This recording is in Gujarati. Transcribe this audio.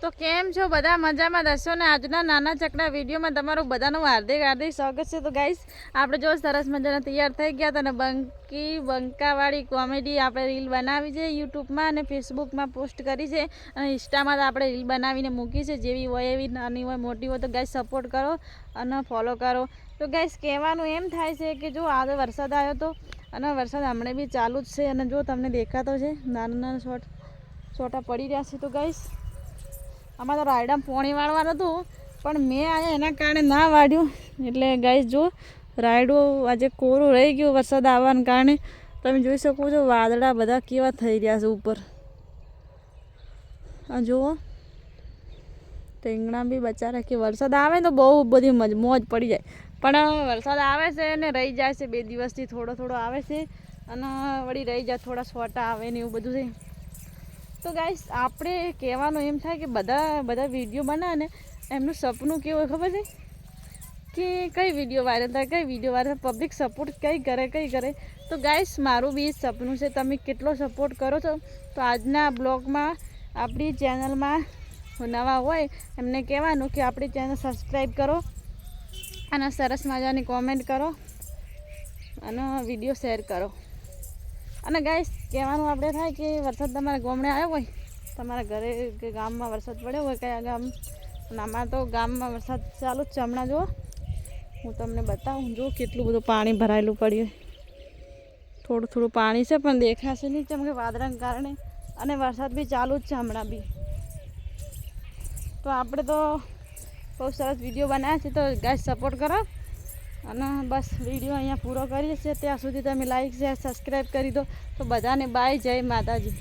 તો કેમ છો બધા મજામાં દસો ને આજના નાના ચકડા વિડીયોમાં તમારું બધાનું હાર્દિક હાર્દિક સ્વાગત છે। તો ગાઈસ આપણે જો સરસ મજાના તૈયાર થઈ ગયા હતા અને બંકાવાળી કોમેડી આપણે રીલ બનાવી છે યુટ્યુબમાં અને ફેસબુકમાં પોસ્ટ કરી છે અને ઇન્સ્ટામાં તો આપણે રીલ બનાવીને મૂકી છે। જેવી હોય એવી નાની હોય મોટી હોય તો ગાઈસ સપોર્ટ કરો અને ફોલો કરો। તો ગાઈસ કહેવાનું એમ થાય છે કે જો આજે વરસાદ આવ્યો હતો અને વરસાદ હમણાં બી ચાલુ જ છે અને જો તમને દેખાતો છે નાના નાના છોટા પડી રહ્યા છે। તો ગાઈસ આમાં તો રાયડામાં પાણી વાળવાનું હતું પણ મેં આજે એના કારણે ના વાળ્યું એટલે ગાઈસ જો રાયડું આજે કોરું રહી ગયું વરસાદ આવવાના કારણે। તમે જોઈ શકો છો વાદળા બધા કેવા થઈ રહ્યા છે ઉપર આ જુઓ ટેંગણા બી બચારા કે વરસાદ આવે તો બહુ બધી મોજ પડી જાય પણ વરસાદ આવે છે ને રહી જાય છે 2 દિવસથી થોડો થોડો આવે છે અને વળી રહી જાય થોડા છોટા આવે ને એવું બધું છે। તો ગાઈસ આપણે કહેવાનું એમ થાય કે બધા વિડીયો બનાવે ને એમનું સપનું કેવું હોય ખબર છે કે કઈ વિડીયો વાયરલ થાય કઈ વિડીયો વાયરલ પબ્લિક સપોર્ટ કઈ કરે। તો ગાઈસ મારું બી સપનું છે તમે કેટલો સપોર્ટ કરો છો। તો આજના બ્લોગમાં આપણી ચેનલમાં નવા હોય એમને કહેવાનું કે આપણી ચેનલ સબસ્ક્રાઈબ કરો અને સરસ મજાની કોમેન્ટ કરો અને વિડીયો શેર કરો। અને ગાઈસ કહેવાનું આપણે થાય કે વરસાદ તમારા ગામડે આવ્યો હોય તમારા ઘરે કે ગામમાં વરસાદ પડ્યો હોય કયા ગામ અને આમાં તો ગામમાં વરસાદ ચાલુ જ છે હમણાં જુઓ હું તમને બતાવું જો કેટલું બધું પાણી ભરાયેલું પડ્યું થોડું થોડું પાણી છે પણ દેખાશે નહીં કેમ કે વાદળાના કારણે અને વરસાદ બી ચાલુ જ છે હમણાં બી। તો આપણે તો બહુ સરસ વિડીયો બનાવ્યા છે તો ગાઈસ સપોર્ટ કરો અને બસ વિડીયો અહીંયા પૂરો કરીએ છીએ। ત્યાં સુધી તમે લાઈક શેર સબસ્ક્રાઈબ કરી દો। તો બધાને બાય જય માતાજી।